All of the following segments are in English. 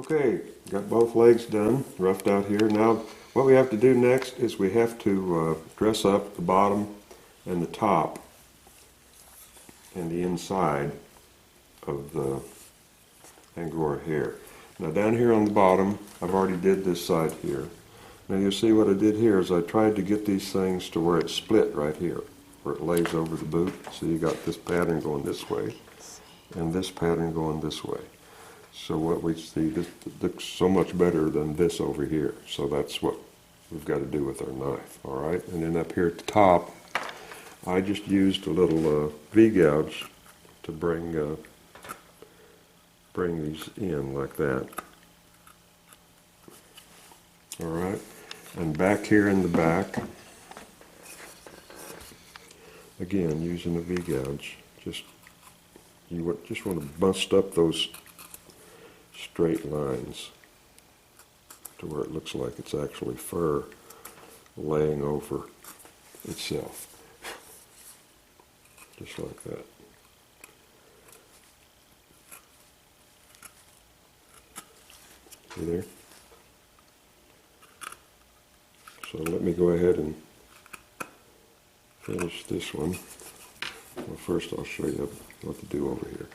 Okay, got both legs done, roughed out here. Now what we have to do next is we have to dress up the bottom and the top and the inside of the Angora hair. Now down here on the bottom, I've already did this side here. Now you'll see what I did here is I tried to get these things to where it's split right here, where it lays over the boot. So you got this pattern going this way and this pattern going this way. So what we see, this looks so much better than this over here. So that's what we've got to do with our knife, all right? And then up here at the top, I just used a little V-gouge to bring these in like that. All right, and back here in the back, again using a V-gouge, you just want to bust up those straight lines to where it looks like it's actually fur laying over itself, just like that. See there? So let me go ahead and finish this one. Well, first I'll show you what to do over here.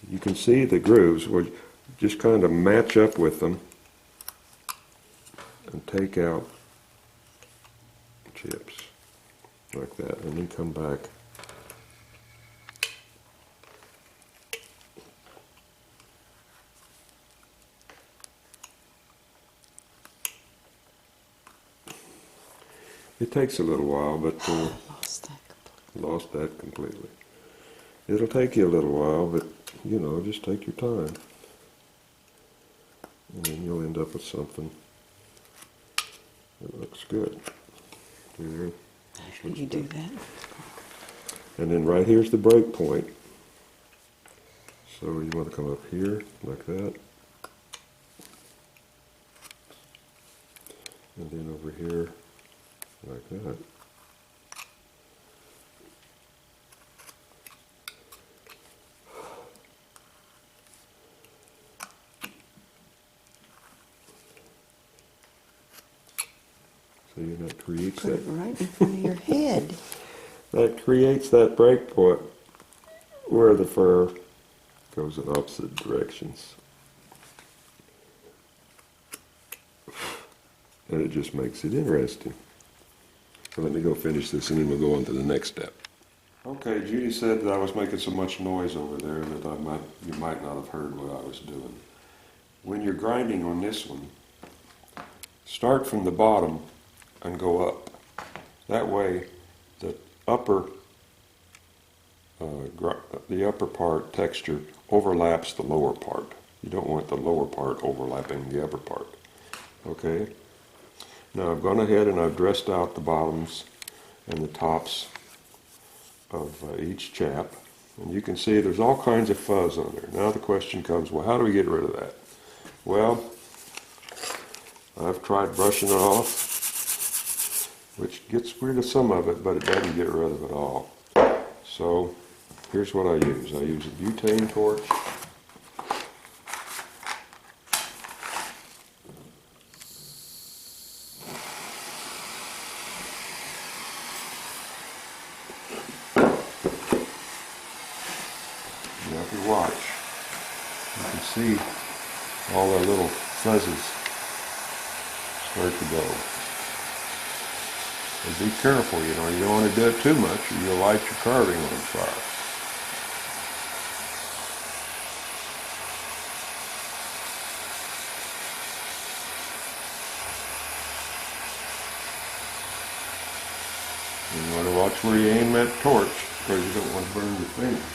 You can see the grooves. We'll just kind of match up with them and take out chips like that, and then come back. It takes a little while, but lost that completely. It'll take you a little while, but you know, just take your time, and then you'll end up with something that looks good. There. How do you do that? And then right here's the break point. So you want to come up here like that, and then over here like that. So that creates Put that it right in front of your head. that creates that break point where the fur goes in opposite directions. And it just makes it interesting. So let me go finish this and then we'll go on to the next step. Okay, Judy said that I was making so much noise over there that you might not have heard what I was doing. When you're grinding on this one, start from the bottom and go up. That way the upper part texture overlaps the lower part. You don't want the lower part overlapping the upper part. Okay? Now I've gone ahead and I've dressed out the bottoms and the tops of each chap. And you can see there's all kinds of fuzz on there. Now the question comes, well, how do we get rid of that? Well, I've tried brushing it off, which gets rid of some of it, but it doesn't get rid of it all. So here's what I use. I use a butane torch. Now if you watch, you can see all the little fuzzes start to go. And be careful, you know, you don't want to do it too much or you'll light your carving on fire. You want to watch where you aim that torch because you don't want to burn your fingers.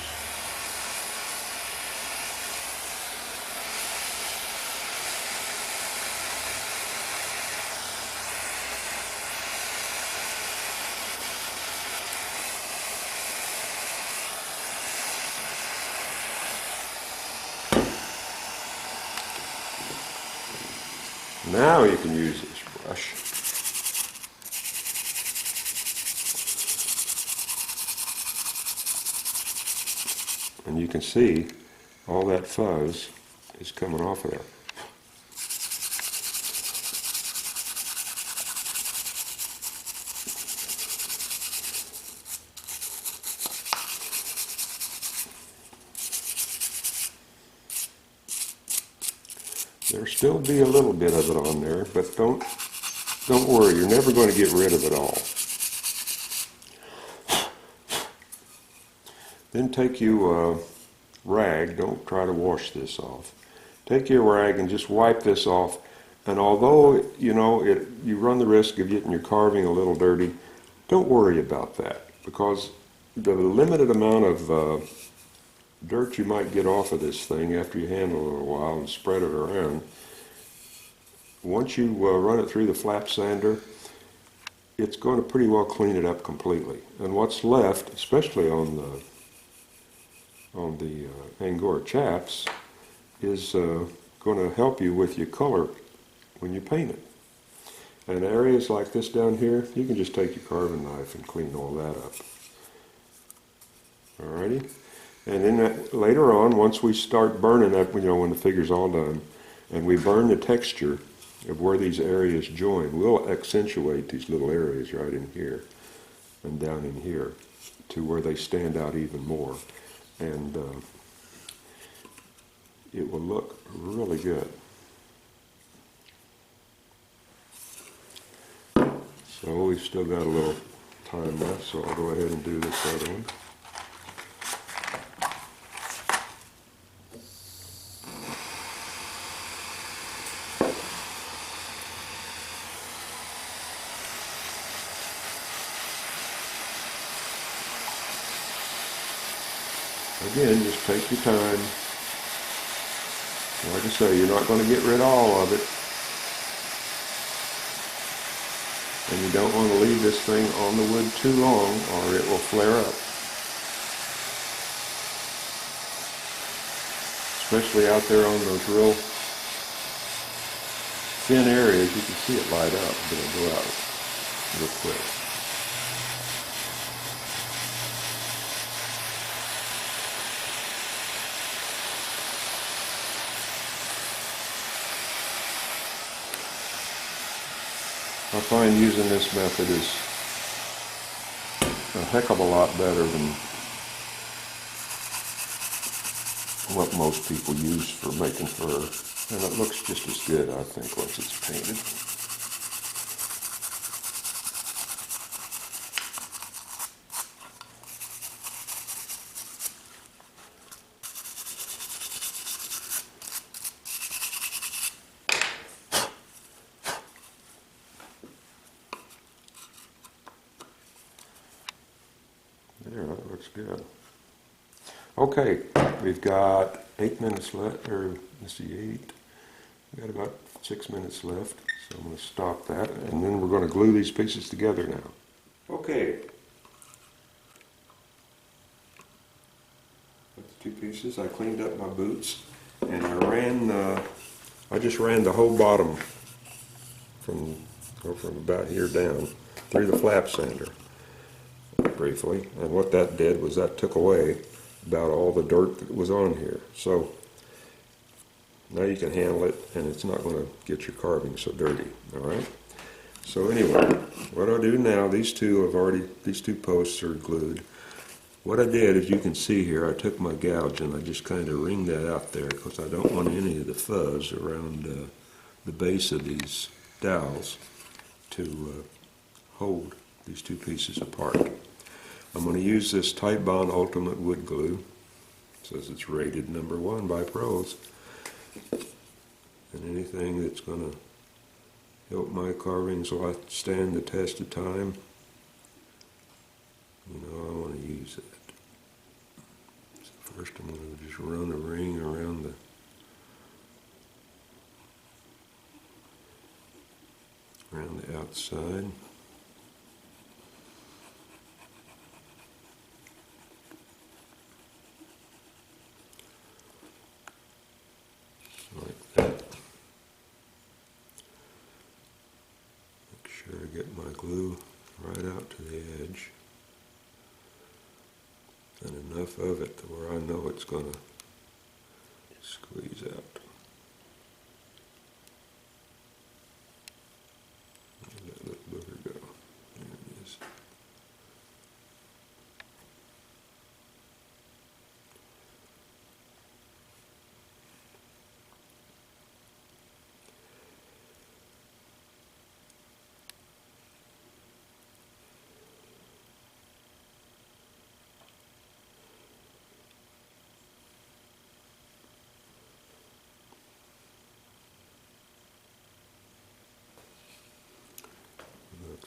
Now you can use this brush and you can see all that fuzz is coming off of there. There'll still be a little bit of it on there, but don't worry, you're never going to get rid of it all. Then take you a rag, don't try to wash this off. Take your rag and just wipe this off. And although, you know, you run the risk of getting your carving a little dirty, don't worry about that, because the limited amount of dirt you might get off of this thing after you handle it a while and spread it around, once you run it through the flap sander, it's going to pretty well clean it up completely. And what's left, especially on the Angora Chaps, is going to help you with your color when you paint it. And areas like this down here, you can just take your carving knife and clean all that up. Alrighty? And then later on, once we start burning up, you know, when the figure's all done, and we burn the texture of where these areas join, we'll accentuate these little areas right in here and down in here to where they stand out even more. And it will look really good. So we've still got a little time left, so I'll go ahead and do this other one. Again, just take your time. Like I say, you're not going to get rid of all of it. And you don't want to leave this thing on the wood too long or it will flare up. Especially out there on those real thin areas, you can see it light up, but it'll go out real quick. I find using this method is a heck of a lot better than what most people use for making fur. And it looks just as good, I think, once it's painted. There, that looks good. Okay, we've got 8 minutes left, or let's see, 8. We've got about 6 minutes left, so I'm going to stop that, and then we're going to glue these pieces together now. Okay. That's 2 pieces. I cleaned up my boots, and I just ran the whole bottom from about here down through the flap sander. Briefly, and what that did was that took away about all the dirt that was on here. So now you can handle it, and it's not going to get your carving so dirty. All right. So anyway, what I'll do now, these two posts are glued. What I did, as you can see here, I took my gouge and I just kind of ringed that out there because I don't want any of the fuzz around the base of these dowels to hold these 2 pieces apart. I'm going to use this Tight Bond Ultimate Wood Glue. It says it's rated #1 by pros. And anything that's going to help my carvings stand the test of time, you know, I want to use it. So first I'm going to just run a ring around the outside. Like that. Make sure I get my glue right out to the edge, and enough of it to where I know it's going to squeeze out.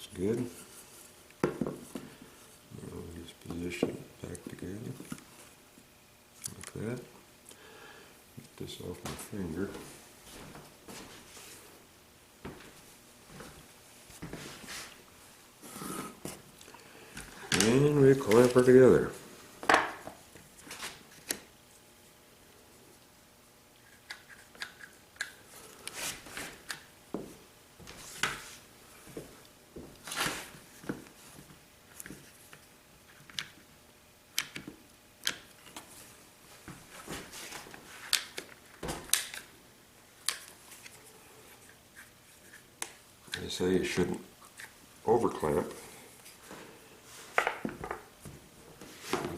looks good. Now we'll just position it back together like that. Get this off my finger. And we clamp her together. They say you shouldn't overclamp.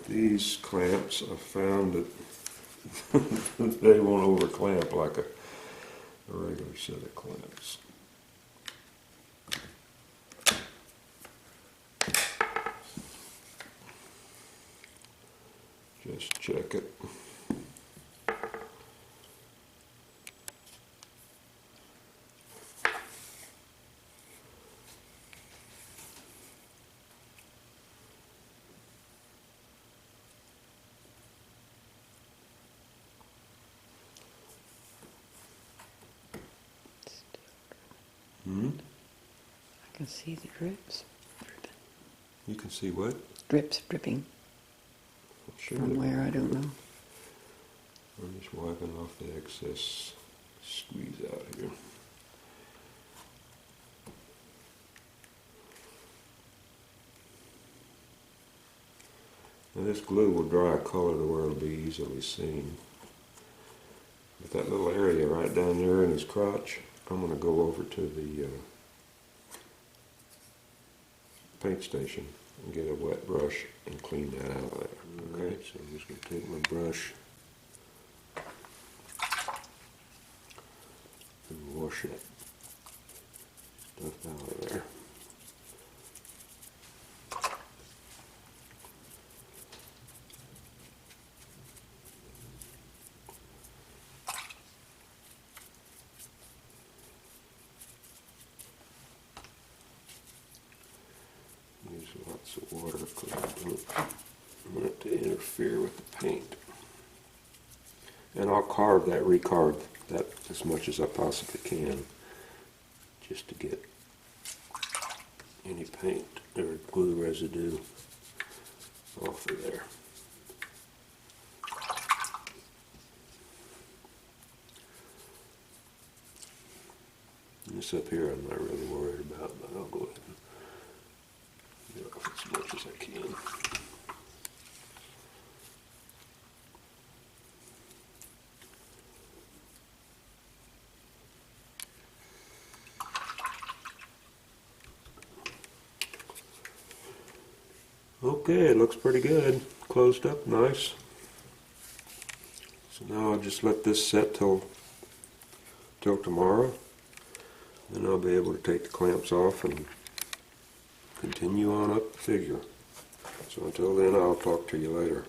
These clamps, I've found that they won't overclamp like a regular set of clamps. Just check it. I can see the drips dripping. You can see what? Drips dripping. Sure. From where, I don't know. I'm just wiping off the excess squeeze out here. Now this glue will dry a color to where it'll be easily seen. With that little area right down there in his crotch, I'm going to go over to the paint station and get a wet brush and clean that out of there. Okay, so I'm just going to take my brush and wash that stuff out of there. Use lots of water because I don't want it to interfere with the paint. And I'll recarve that as much as I possibly can, just to get any paint or glue residue off of there. This up here I'm not really worried about, but I'll go ahead and get off as much as I can. Okay, it looks pretty good. Closed up nice. So now I'll just let this set till tomorrow. Then I'll be able to take the clamps off and continue on up the figure. So until then, I'll talk to you later.